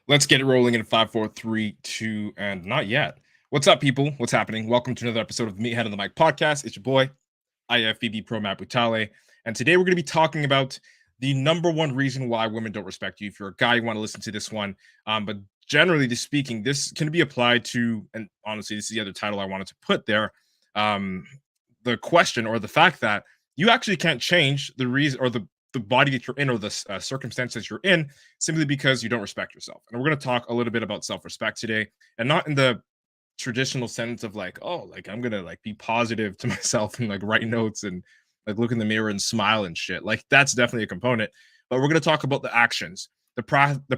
Let's get it rolling in 5, 4, 3, 2, and not yet. What's up, people? What's happening? Welcome to another episode of the Meathead on the Mic podcast. It's your boy, IFBB PRO Matt. And today we're going to be talking about the number one reason why women don't respect you. If you're a guy, you want to listen to this one. But generally speaking, this can be applied to, and honestly, this is the other title I wanted to put there. The question or the fact that you actually can't change the reason or the body that you're in or the circumstances you're in simply because you don't respect yourself. And we're going to talk a little bit about self-respect today, and not in the traditional sense of like, oh, like I'm gonna like be positive to myself and like write notes and like look in the mirror and smile and shit. Like that's definitely a component, but we're gonna talk about the actions, the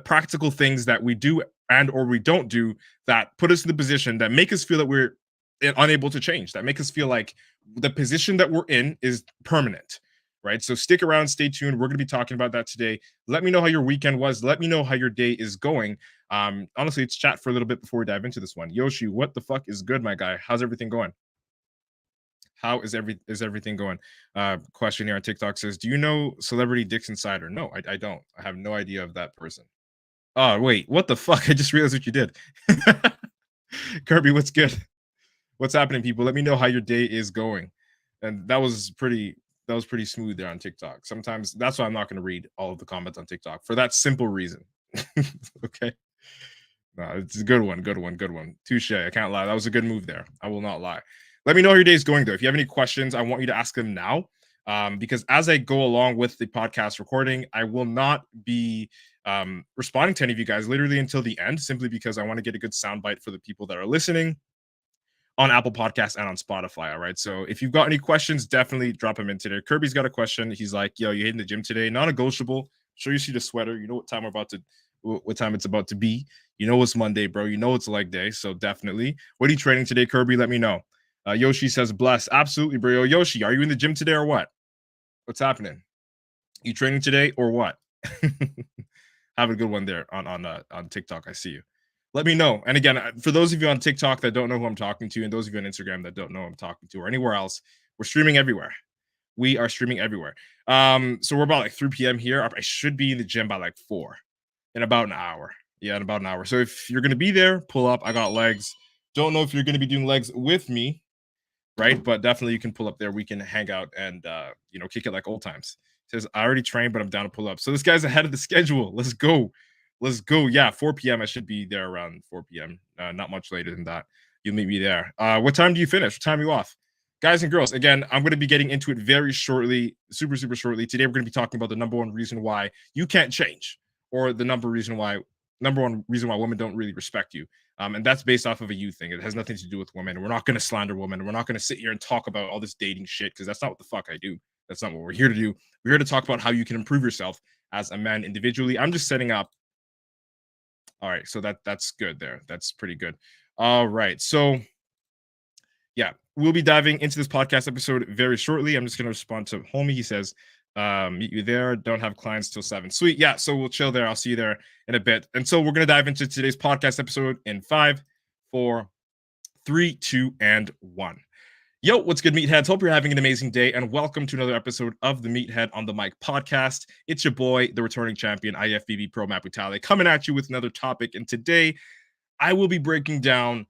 practical things that we do and or we don't do that put us in the position that make us feel that we're unable to change, that make us feel like the position that we're in is permanent. Right. So stick around, stay tuned. We're going to be talking about that today. Let me know how your weekend was. Let me know how your day is going. Honestly, let's chat for a little bit before we dive into this one. Yoshi, what the fuck is good, my guy? How's everything going? How is everything going? Question here on TikTok says, do you know Celebrity Dix Insider? No, I don't. I have no idea of that person. Oh, wait, what the fuck? I just realized what you did. Kirby, what's good? What's happening, people? Let me know how your day is going. And that was pretty smooth there on TikTok. Sometimes that's why I'm not going to read all of the comments on TikTok for that simple reason. Okay. No, it's a good one. Touche. I can't lie. That was a good move there. I will not lie. Let me know how your day is going, though. If you have any questions, I want you to ask them now. Because as I go along with the podcast recording, I will not be responding to any of you guys literally until the end, simply because I want to get a good soundbite for the people that are listening on Apple Podcasts and on Spotify. All right. So if you've got any questions, definitely drop them in today. Kirby's got a question. He's like, yo, you hitting the gym today? Non-negotiable. Sure, you see the sweater. You know what time it's about to be. You know it's Monday, bro. You know it's leg day. So definitely. What are you training today, Kirby? Let me know. Yoshi says, bless. Absolutely, bro. Yoshi, are you in the gym today or what? What's happening? You training today or what? Have a good one there on TikTok. I see you. Let me know. And again, for those of you on TikTok that don't know who I'm talking to, and those of you on Instagram that don't know who I'm talking to, or anywhere else, we're streaming everywhere. We are streaming everywhere. So we're about like 3 p.m. here. I should be in the gym by like 4 in about an hour. Yeah, in about an hour. So if you're going to be there, pull up. I got legs. Don't know if you're going to be doing legs with me, right? But definitely you can pull up there. We can hang out and, kick it like old times. It says, I already trained, but I'm down to pull up. So this guy's ahead of the schedule. Let's go. Yeah, 4 p.m. I should be there around 4 p.m. Not much later than that. You'll meet me there. What time do you finish? What time are you off? Guys and girls, again, I'm going to be getting into it very shortly, super shortly. Today, we're going to be talking about the number one reason why you can't change, or the number one reason why women don't really respect you. And that's based off of a you thing. It has nothing to do with women. We're not going to slander women. We're not going to sit here and talk about all this dating shit, because that's not what the fuck I do. That's not what we're here to do. We're here to talk about how you can improve yourself as a man individually. I'm just setting up. All right, so that's good there. That's pretty good. All right, so yeah, we'll be diving into this podcast episode very shortly. I'm just going to respond to Homie. He says, meet you there. Don't have clients till 7. Sweet. Yeah, so we'll chill there. I'll see you there in a bit. And so we're going to dive into today's podcast episode in 5, 4, 3, 2, and 1. Yo, what's good, meatheads? Hope you're having an amazing day, and welcome to another episode of the Meathead on the Mic podcast. It's your boy, the returning champion, IFBB PRO Matt, coming at you with another topic. And today, I will be breaking down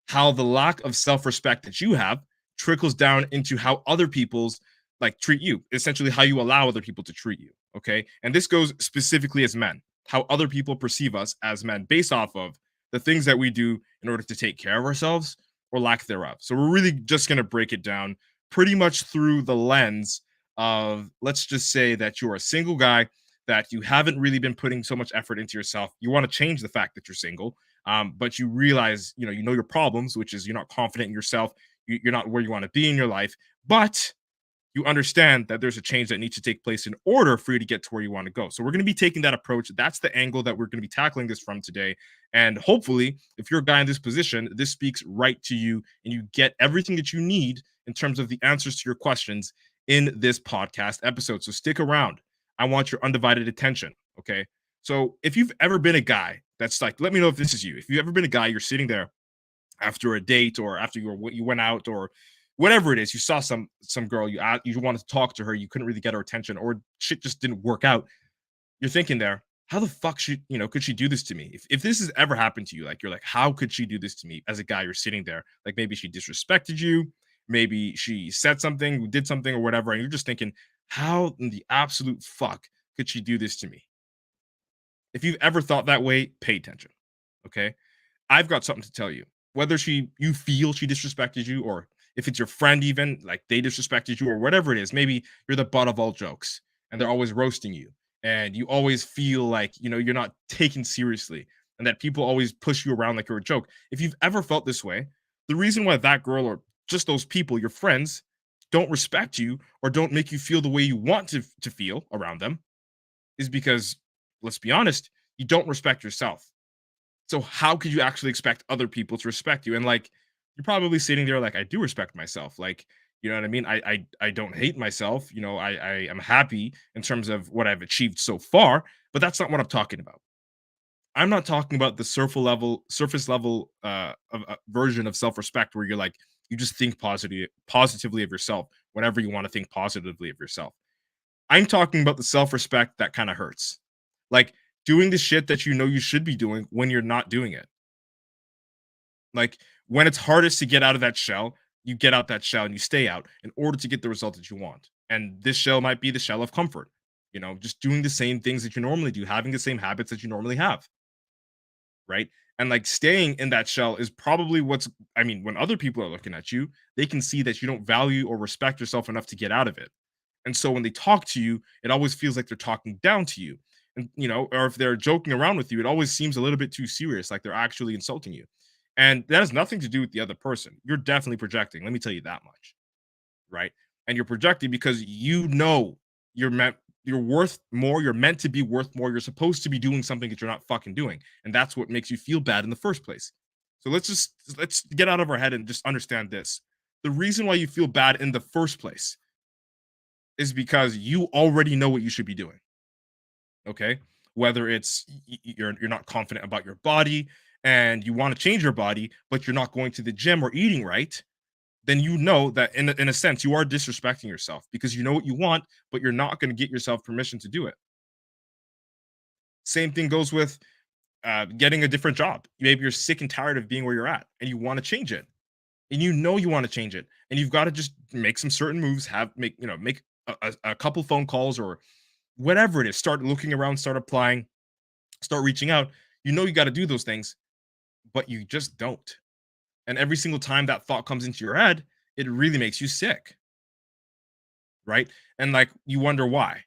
how the lack of self-respect that you have trickles down into how other people's treat you, essentially how you allow other people to treat you. Okay, and this goes specifically as men, how other people perceive us as men based off of the things that we do in order to take care of ourselves, or lack thereof. So we're really just going to break it down pretty much through the lens of, let's just say that you're a single guy, that you haven't really been putting so much effort into yourself. You want to change the fact that you're single, but you realize, you know your problems, which is you're not confident in yourself. You're not where you want to be in your life, but you understand that there's a change that needs to take place in order for you to get to where you want to go. So we're going to be taking that approach. That's the angle that we're going to be tackling this from today. And hopefully, if you're a guy in this position, this speaks right to you and you get everything that you need in terms of the answers to your questions in this podcast episode. So stick around. I want your undivided attention. Okay. So if you've ever been a guy that's like, let me know if this is you. If you've ever been a guy, you're sitting there after a date, or after you went out, or whatever it is, you saw some girl, you wanted to talk to her, you couldn't really get her attention, or shit just didn't work out. You're thinking there, how the fuck could she do this to me? If this has ever happened to you, like you're like, how could she do this to me? As a guy, you're sitting there, like maybe she disrespected you, maybe she said something, did something, or whatever, and you're just thinking, how in the absolute fuck could she do this to me? If you've ever thought that way, pay attention. Okay. I've got something to tell you. Whether you feel she disrespected you, or if it's your friend, even like they disrespected you, or whatever it is, maybe you're the butt of all jokes and they're always roasting you, and you always feel like you're not taken seriously, and that people always push you around like you're a joke. If you've ever felt this way, the reason why that girl or just those people, your friends, don't respect you or don't make you feel the way you want to feel around them is because, let's be honest, you don't respect yourself. So how could you actually expect other people to respect you? And like, you're probably sitting there like, I do respect myself. Like, you know what I mean? I don't hate myself. I am happy in terms of what I've achieved so far, but that's not what I'm talking about. I'm not talking about the surface level of version of self-respect where you're like, you just think positively of yourself whenever you want to think positively of yourself. I'm talking about the self-respect that kind of hurts. Like doing the shit that you know you should be doing when you're not doing it. Like when it's hardest to get out of that shell, you get out that shell and you stay out in order to get the result that you want. And this shell might be the shell of comfort, just doing the same things that you normally do, having the same habits that you normally have. Right. And like staying in that shell is probably when other people are looking at you, they can see that you don't value or respect yourself enough to get out of it. And so when they talk to you, it always feels like they're talking down to you. And or if they're joking around with you, it always seems a little bit too serious, like they're actually insulting you. And that has nothing to do with the other person. You're definitely projecting. Let me tell you that much. Right. And you're projecting because you're worth more, you're meant to be worth more. You're supposed to be doing something that you're not fucking doing. And that's what makes you feel bad in the first place. So let's get out of our head and just understand this. The reason why you feel bad in the first place is because you already know what you should be doing. Okay? Whether it's you're not confident about your body and you want to change your body, but you're not going to the gym or eating right, then you know that in a sense you are disrespecting yourself because you know what you want, but you're not going to get yourself permission to do it. Same thing goes with getting a different job. Maybe you're sick and tired of being where you're at and you want to change it, and you know you want to change it, and you've got to just make some certain moves, make a couple phone calls or whatever it is. Start looking around, start applying, start reaching out. You know you got to do those things, but you just don't. And every single time that thought comes into your head, it really makes you sick, right? And like you wonder why.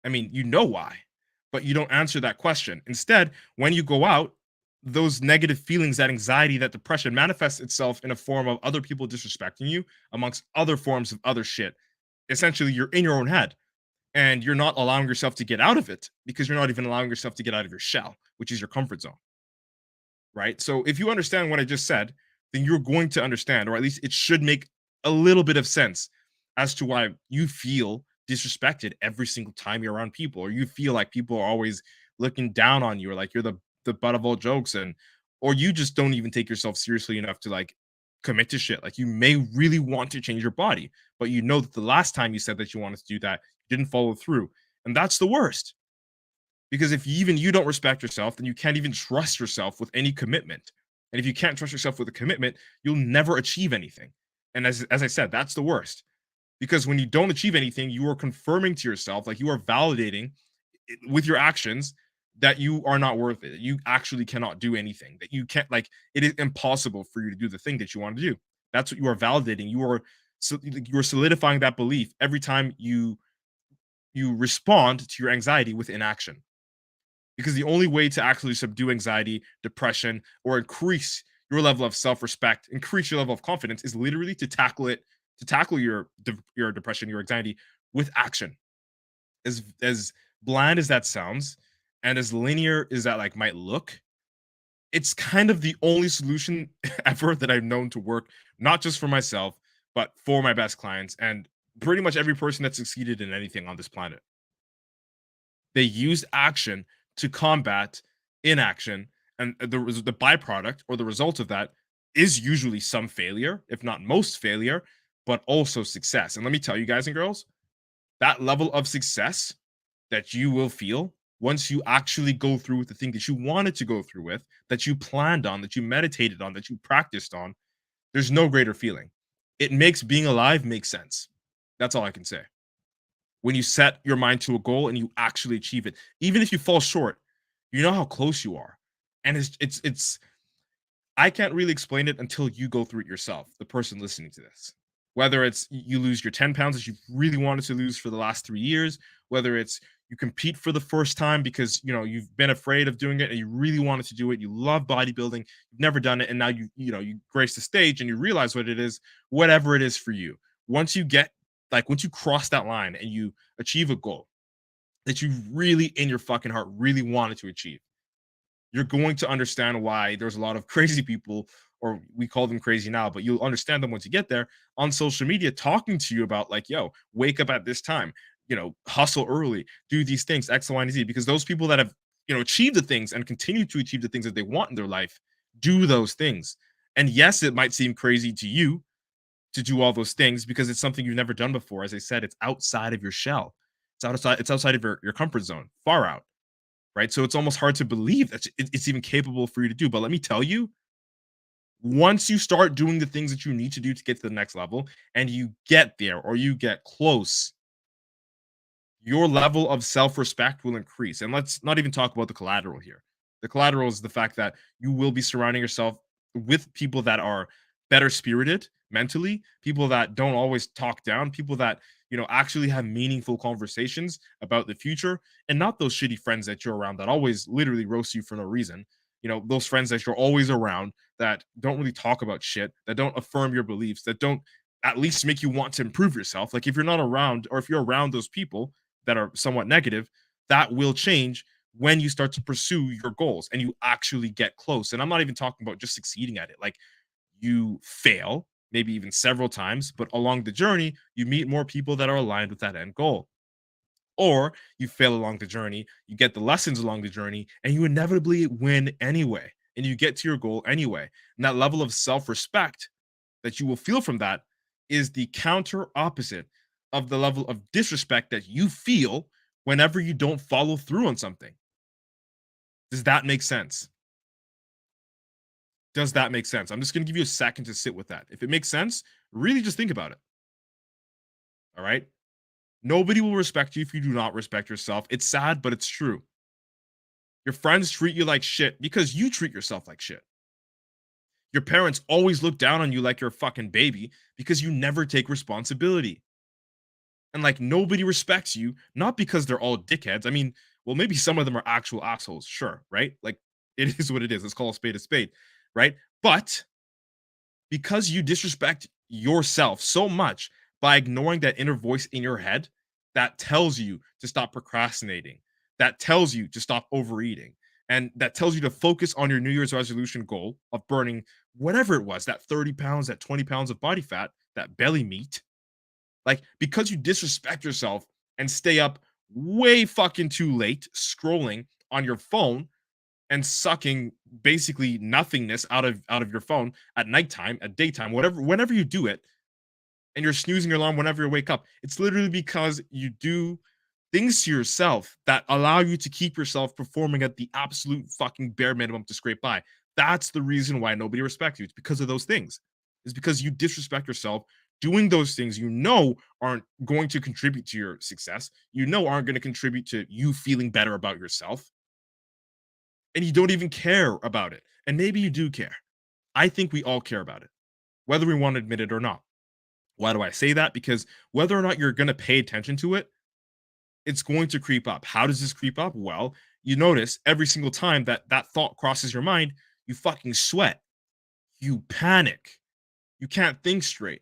I mean, you know why, but you don't answer that question. Instead, when you go out, those negative feelings, that anxiety, that depression manifests itself in a form of other people disrespecting you, amongst other forms of other shit. Essentially, you're in your own head and you're not allowing yourself to get out of it because you're not even allowing yourself to get out of your shell, which is your comfort zone. Right? So if you understand what I just said, then you're going to understand, or at least it should make a little bit of sense as to why you feel disrespected every single time you're around people, or you feel like people are always looking down on you, or like you're the butt of all jokes, and or you just don't even take yourself seriously enough to like commit to shit. Like you may really want to change your body, but you know that the last time you said that you wanted to do that, you didn't follow through. And that's the worst. Because if even you don't respect yourself, then you can't even trust yourself with any commitment. And if you can't trust yourself with a commitment, you'll never achieve anything. And as I said, that's the worst. Because when you don't achieve anything, you are confirming to yourself, like you are validating with your actions that you are not worth it. You actually cannot do anything. That you can't, like, it is impossible for you to do the thing that you want to do. That's what you are validating. You are solidifying that belief every time you respond to your anxiety with inaction, because the only way to actually subdue anxiety, depression, or increase your level of self-respect, increase your level of confidence, is literally to tackle your depression, your anxiety with action. As bland as that sounds, and as linear as that like might look, it's kind of the only solution ever that I've known to work, not just for myself, but for my best clients and pretty much every person that succeeded in anything on this planet. They use action to combat inaction, and the byproduct or the result of that is usually some failure, if not most failure, but also success. And let me tell you guys and girls, that level of success that you will feel once you actually go through with the thing that you wanted to go through with, that you planned on, that you meditated on, that you practiced on, there's no greater feeling. It makes being alive make sense. That's all I can say. When you set your mind to a goal and you actually achieve it, even if you fall short, you know how close you are. And it's I can't really explain it until you go through it yourself, the person listening to this. Whether it's you lose your 10 pounds that you've really wanted to lose for the last 3 years, whether it's you compete for the first time because you've been afraid of doing it and you really wanted to do it. You love bodybuilding, you've never done it, and now you grace the stage and you realize what it is, whatever it is for you. Once you cross that line and you achieve a goal that you really in your fucking heart really wanted to achieve, you're going to understand why there's a lot of crazy people, or we call them crazy now, but you'll understand them once you get there on social media talking to you about like, yo, wake up at this time, hustle early, do these things, X, Y, and Z, because those people that have, achieved the things and continue to achieve the things that they want in their life do those things. And yes, it might seem crazy to you to do all those things because it's something you've never done before. As I said, it's outside of your shell. It's outside of your comfort zone, far out, right? So it's almost hard to believe that it's even capable for you to do. But let me tell you, once you start doing the things that you need to do to get to the next level and you get there or you get close, your level of self-respect will increase. And let's not even talk about the collateral here. The collateral is the fact that you will be surrounding yourself with people that are better spirited mentally, people that don't always talk down, people that, actually have meaningful conversations about the future, and not those shitty friends that you're around that always literally roast you for no reason. Those friends that you're always around that don't really talk about shit, that don't affirm your beliefs, that don't at least make you want to improve yourself. Like if you're not around, or if you're around those people that are somewhat negative, that will change when you start to pursue your goals and you actually get close. And I'm not even talking about just succeeding at it. Like you fail, maybe even several times, but along the journey, you meet more people that are aligned with that end goal. Or you fail along the journey, you get the lessons along the journey, and you inevitably win anyway. And you get to your goal anyway. And that level of self respect that you will feel from that is the counter opposite of the level of disrespect that you feel whenever you don't follow through on something. Does that make sense? Does that make sense? I'm just going to give you a second to sit with that. If it makes sense, really just think about it. All right. Nobody will respect you if you do not respect yourself. It's sad, but it's true. Your friends treat you like shit because you treat yourself like shit. Your parents always look down on you like you're a fucking baby because you never take responsibility. And like nobody respects you, not because they're all dickheads. I mean, well, maybe some of them are actual assholes, sure, right? Like it is what it is. Let's call a spade, right? But because you disrespect yourself so much by ignoring that inner voice in your head that tells you to stop procrastinating, that tells you to stop overeating, and that tells you to focus on your New Year's resolution goal of burning whatever it was, that 30 pounds, that 20 pounds of body fat, that belly meat. Like, because you disrespect yourself and stay up way fucking too late scrolling on your phone and sucking basically nothingness out of your phone at nighttime, at daytime, whatever, whenever you do it, and you're snoozing your alarm whenever you wake up, it's literally because you do things to yourself that allow you to keep yourself performing at the absolute fucking bare minimum to scrape by. That's the reason why nobody respects you. It's because of those things. It's because you disrespect yourself doing those things aren't going to contribute to your success, aren't going to contribute to you feeling better about yourself, and you don't even care about it. And maybe you do care. I think we all care about it, whether we want to admit it or not. Why do I say that? Because whether or not you're going to pay attention to it, it's going to creep up. How does this creep up? Well, you notice every single time that thought crosses your mind, you fucking sweat, you panic, you can't think straight.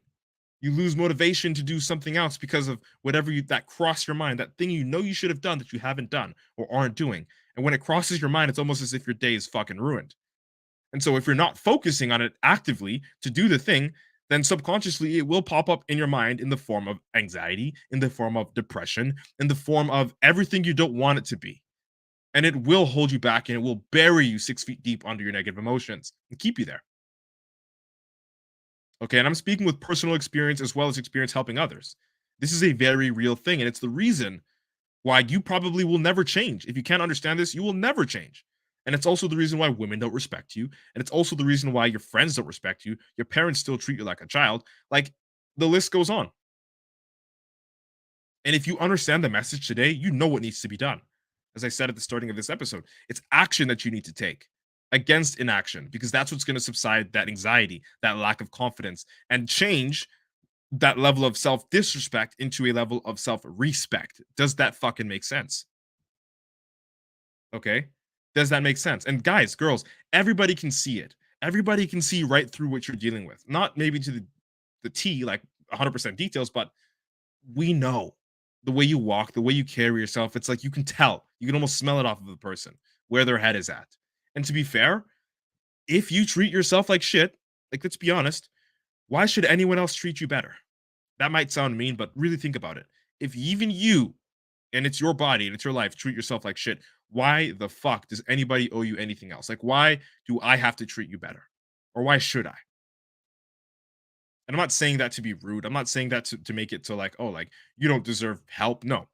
You lose motivation to do something else because of whatever that crossed your mind, that thing you should have done that you haven't done or aren't doing. And when it crosses your mind, it's almost as if your day is fucking ruined. And so if you're not focusing on it actively to do the thing, then subconsciously it will pop up in your mind in the form of anxiety, in the form of depression, in the form of everything you don't want it to be. And it will hold you back and it will bury you 6 feet deep under your negative emotions and keep you there. Okay. And I'm speaking with personal experience as well as experience helping others. This is a very real thing. And it's the reason Why you probably will never change. If you can't understand this, you will never change. And it's also the reason why women don't respect you. And it's also the reason why your friends don't respect you. Your parents still treat you like a child. Like the list goes on. And if you understand the message today, you know what needs to be done. As I said at the starting of this episode, it's action that you need to take against inaction because that's what's going to subside that anxiety, that lack of confidence, and change that level of self disrespect into a level of self respect. Does that fucking make sense? Okay. Does that make sense? And guys, girls, everybody can see it. Everybody can see right through what you're dealing with. Not maybe to the T, like 100% details, but we know the way you walk, the way you carry yourself. It's like you can tell, you can almost smell it off of the person where their head is at. And to be fair, if you treat yourself like shit, like let's be honest, why should anyone else treat you better? That might sound mean, but really think about it. If even you, and it's your body and it's your life, treat yourself like shit, why the fuck does anybody owe you anything else? Like, why do I have to treat you better? Or why should I? And I'm not saying that to be rude. I'm not saying that to make it to like, oh, like you don't deserve help. No,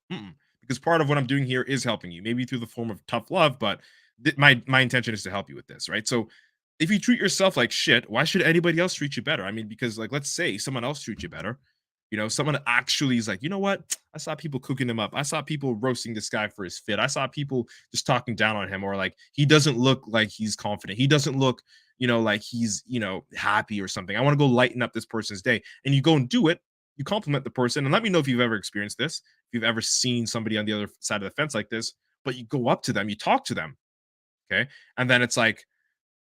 because part of what I'm doing here is helping you, maybe through the form of tough love, but my intention is to help you with this, right? So if you treat yourself like shit, why should anybody else treat you better? I mean, because like let's say someone else treats you better, someone actually is like, you know what? I saw people cooking him up. I saw people roasting this guy for his fit. I saw people just talking down on him, or like he doesn't look like he's confident. He doesn't look, like he's, happy or something. I want to go lighten up this person's day. And you go and do it. You compliment the person. And let me know if you've ever experienced this, if you've ever seen somebody on the other side of the fence like this, but you go up to them, you talk to them. Okay. And then it's like,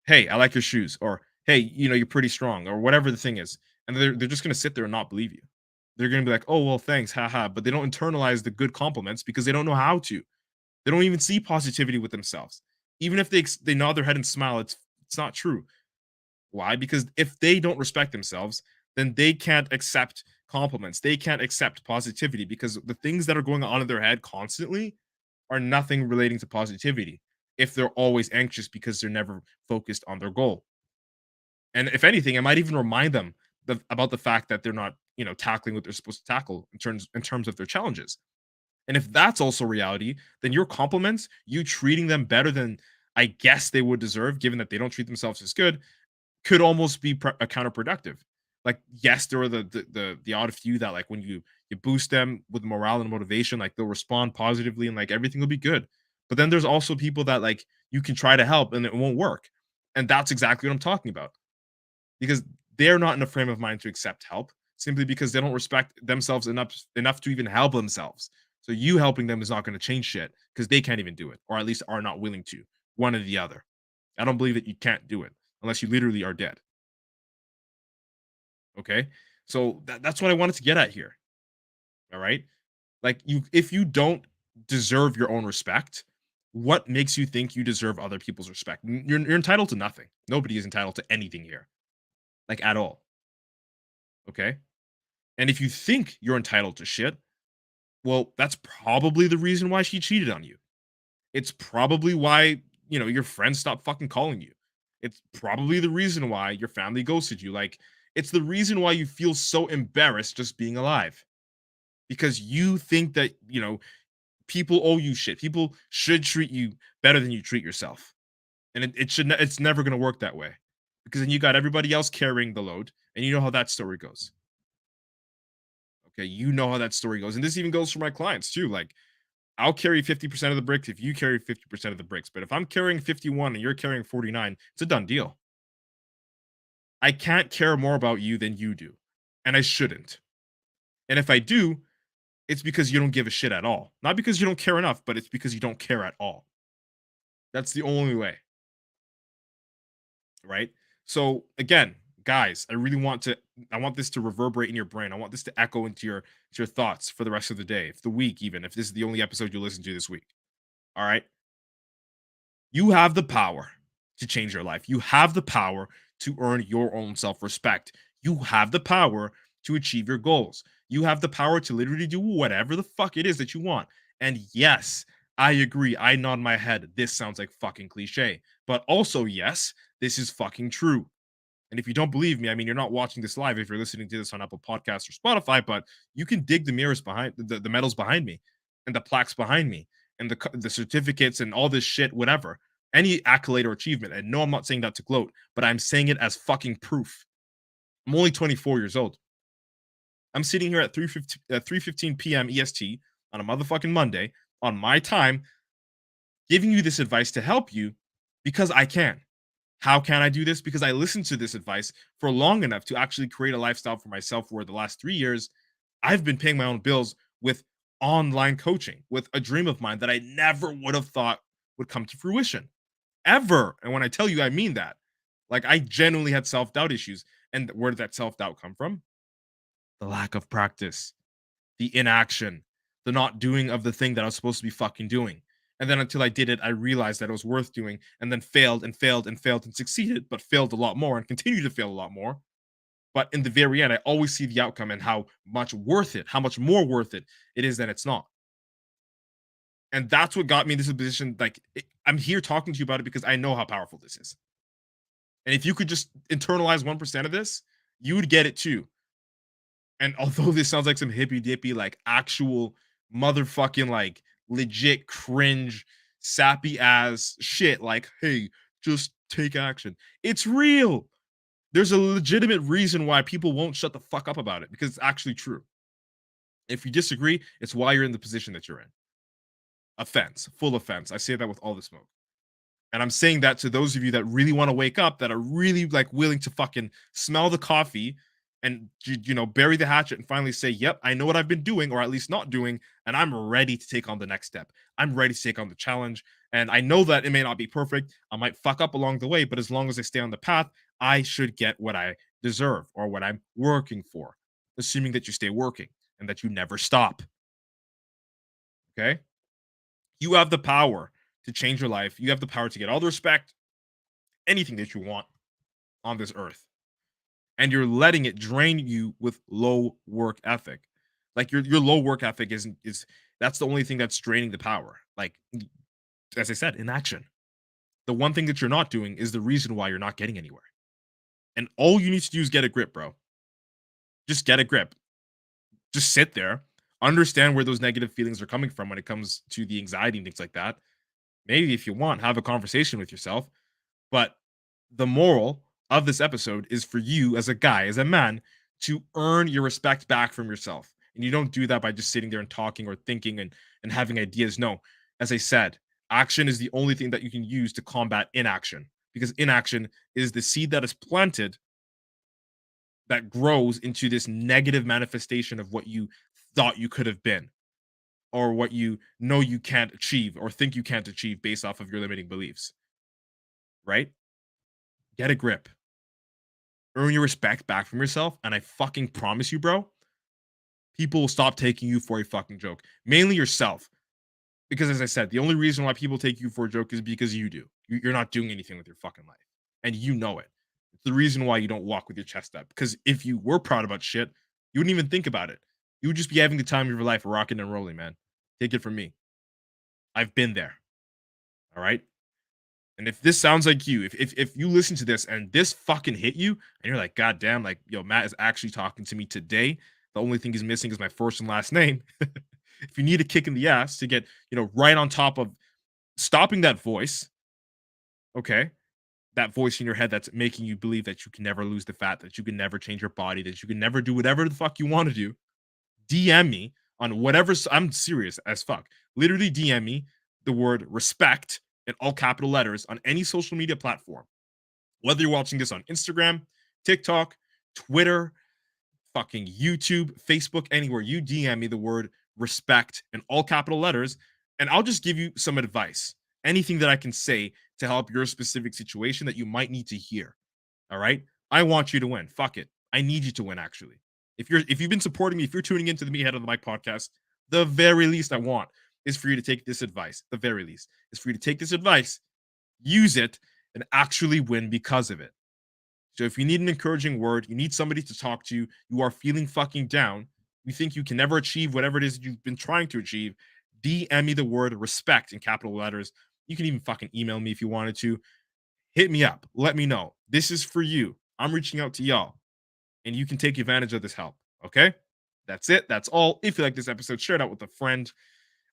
hey, I like your shoes, or hey, you're pretty strong, or whatever the thing is. And they're just gonna sit there and not believe you. They're gonna be like, oh well, thanks, haha. But they don't internalize the good compliments because they don't know how to. They don't even see positivity with themselves. Even if they nod their head and smile, it's not true. Why? Because if they don't respect themselves, then they can't accept compliments. They can't accept positivity because the things that are going on in their head constantly are nothing relating to positivity if they're always anxious because they're never focused on their goal. And if anything, it might even remind them about the fact that they're not, tackling what they're supposed to tackle in terms of their challenges. And if that's also reality, then your compliments, you treating them better than I guess they would deserve, given that they don't treat themselves as good, could almost be counterproductive. Like, yes, there are the odd few that like when you boost them with morale and motivation, like they'll respond positively and like everything will be good. But then there's also people that like you can try to help and it won't work. And that's exactly what I'm talking about. Because they're not in a frame of mind to accept help simply because they don't respect themselves enough to even help themselves. So you helping them is not going to change shit because they can't even do it, or at least are not willing to. One or the other. I don't believe that you can't do it unless you literally are dead. Okay. So that's what I wanted to get at here. All right. Like if you don't deserve your own respect, what makes you think you deserve other people's respect? You're entitled to nothing. Nobody is entitled to anything here, like at all. Okay. And if you think you're entitled to shit, well, that's probably the reason why she cheated on you. It's probably why, your friends stopped fucking calling you. It's probably the reason why your family ghosted you. Like, it's the reason why you feel so embarrassed just being alive because you think that, people owe you shit. People should treat you better than you treat yourself. And it's never going to work that way because then you got everybody else carrying the load and you know how that story goes. Okay. You know how that story goes. And this even goes for my clients too. Like, I'll carry 50% of the bricks if you carry 50% of the bricks. But if I'm carrying 51 and you're carrying 49, it's a done deal. I can't care more about you than you do. And I shouldn't. And if I do, it's because you don't give a shit at all. Not because you don't care enough, but it's because you don't care at all. That's the only way. Right? So again, guys, I want this to reverberate in your brain. I want this to echo into your thoughts for the rest of the day, if the week, even if this is the only episode you listen to this week. All right. You have the power to change your life. You have the power to earn your own self respect. You have the power to achieve your goals. You have the power to literally do whatever the fuck it is that you want. And yes, I agree. I nod my head. This sounds like fucking cliche. But also, yes, this is fucking true. And if you don't believe me, I mean, you're not watching this live if you're listening to this on Apple Podcasts or Spotify, but you can dig the mirrors behind the medals behind me. and the plaques behind me and the certificates and all this shit, whatever, any accolade or achievement. And no, I'm not saying that to gloat, but I'm saying it as fucking proof. I'm only 24 years old. I'm sitting here at 3:15 p.m. EST on a motherfucking Monday on my time, giving you this advice to help you because I can. How can I do this? Because I listened to this advice for long enough to actually create a lifestyle for myself where the last 3 years I've been paying my own bills with online coaching, with a dream of mine that I never would have thought would come to fruition ever. And when I tell you, I mean that. Like, I genuinely had self doubt issues. And where did that self doubt come from? The lack of practice, the inaction, the not doing of the thing that I was supposed to be fucking doing. And then until I did it, I realized that it was worth doing, and then failed and failed and failed and succeeded, but failed a lot more and continued to fail a lot more. But in the very end, I always see the outcome and how much worth it, how much more worth it is than it's not. And that's what got me in this position. Like, I'm here talking to you about it because I know how powerful this is. And if you could just internalize 1% of this, you would get it too. And although this sounds like some hippy dippy, like actual motherfucking, like legit cringe, sappy ass shit, like, hey, just take action. It's real. There's a legitimate reason why people won't shut the fuck up about it because it's actually true. If you disagree, it's why you're in the position that you're in. Offense, full offense. I say that with all the smoke. And I'm saying that to those of you that really want to wake up, that are really like willing to fucking smell the coffee and bury the hatchet and finally say, "Yep, I know what I've been doing, or at least not doing, and I'm ready to take on the next step. I'm ready to take on the challenge. And I know that it may not be perfect. I might fuck up along the way, but as long as I stay on the path, I should get what I deserve or what I'm working for, assuming that you stay working and that you never stop." Okay? You have the power to change your life. You have the power to get all the respect, anything that you want on this earth. And you're letting it drain you with low work ethic. Like, your low work ethic is that's the only thing that's draining the power. Like, as I said, inaction. The one thing that you're not doing is the reason why you're not getting anywhere. And all you need to do is get a grip, bro. Just get a grip. Just sit there, understand where those negative feelings are coming from when it comes to the anxiety and things like that. Maybe if you want, have a conversation with yourself. But the moral of this episode is for you as a guy, as a man, to earn your respect back from yourself. And you don't do that by just sitting there and talking or thinking and having ideas. No, as I said, action is the only thing that you can use to combat inaction, because inaction is the seed that is planted that grows into this negative manifestation of what you thought you could have been, or what you know you can't achieve or think you can't achieve based off of your limiting beliefs, right? Get a grip. Earn your respect back from yourself, and I fucking promise you, bro, people will stop taking you for a fucking joke. Mainly yourself. Because as I said, the only reason why people take you for a joke is because you do. You're not doing anything with your fucking life. And you know it. It's the reason why you don't walk with your chest up. Because if you were proud about shit, you wouldn't even think about it. You would just be having the time of your life rocking and rolling, man. Take it from me. I've been there. All right. And if this sounds like you, if you listen to this and this fucking hit you, and you're like, God damn, like, yo, Matt is actually talking to me today. The only thing he's missing is my first and last name. If you need a kick in the ass to get, right on top of stopping that voice, okay, that voice in your head that's making you believe that you can never lose the fat, that you can never change your body, that you can never do whatever the fuck you want to do, DM me on whatever. I'm serious as fuck. Literally DM me the word respect in all capital letters on any social media platform. Whether you're watching this on Instagram, TikTok, Twitter, fucking YouTube, Facebook, anywhere, you DM me the word respect in all capital letters, and I'll just give you some advice. Anything that I can say to help your specific situation that you might need to hear. All right? I want you to win. Fuck it. I need you to win, actually. If you've been supporting me, if you're tuning into the Meathead of the Mic podcast, the very least I want is for you to take this advice. The very least is for you to take this advice, use it, and actually win because of it. So if you need an encouraging word, you need somebody to talk to, you are feeling fucking down, you think you can never achieve whatever it is you've been trying to achieve, DM me the word respect in capital letters. You can even fucking email me if you wanted to. Hit me up. Let me know. This is for you. I'm reaching out to y'all, and you can take advantage of this help. Okay? That's it. That's all. If you like this episode, share it out with a friend.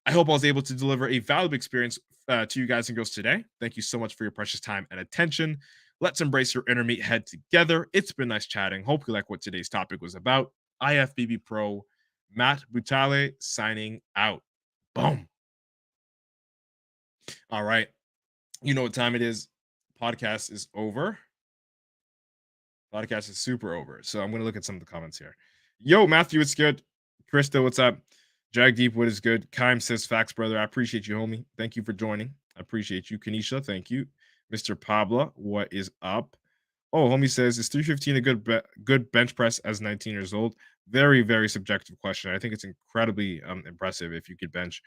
I hope I was able to deliver a valuable experience to you guys and girls today. Thank you so much for your precious time and attention. Let's embrace your inner meathead together. It's been nice chatting. Hope you like what today's topic was about. IFBB Pro, Matt Butale signing out. Boom. All right. You know what time it is. Podcast is over. Podcast is super over. So I'm going to look at some of the comments here. Yo, Matthew, it's good. Krista, what's up? Jag Deep, what is good? Kaim says, facts, brother. I appreciate you, homie. Thank you for joining. I appreciate you. Kanisha, thank you. Mr. Pablo, what is up? Oh, homie says, is 315 a good bench press as 19 years old? Very, very subjective question. I think it's incredibly impressive if you could bench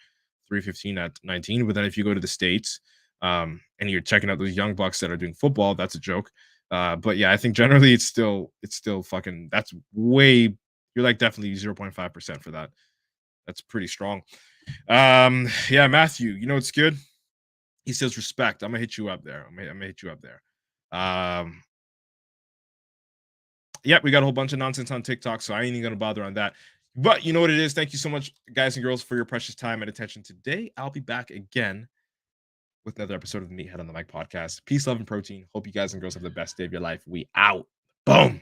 315 at 19. But then if you go to the States and you're checking out those young bucks that are doing football, that's a joke. But yeah, I think generally it's still fucking, that's way, you're like definitely 0.5% for that. That's pretty strong. Yeah, Matthew, you know what's good? He says respect. I'm gonna hit you up there. I'm gonna hit you up there. Yeah, we got a whole bunch of nonsense on TikTok, so I ain't even gonna bother on that. But you know what it is. Thank you so much, guys and girls, for your precious time and attention today. I'll be back again with another episode of the Meathead on the Mic podcast. Peace, love, and protein. Hope you guys and girls have the best day of your life. We out. Boom.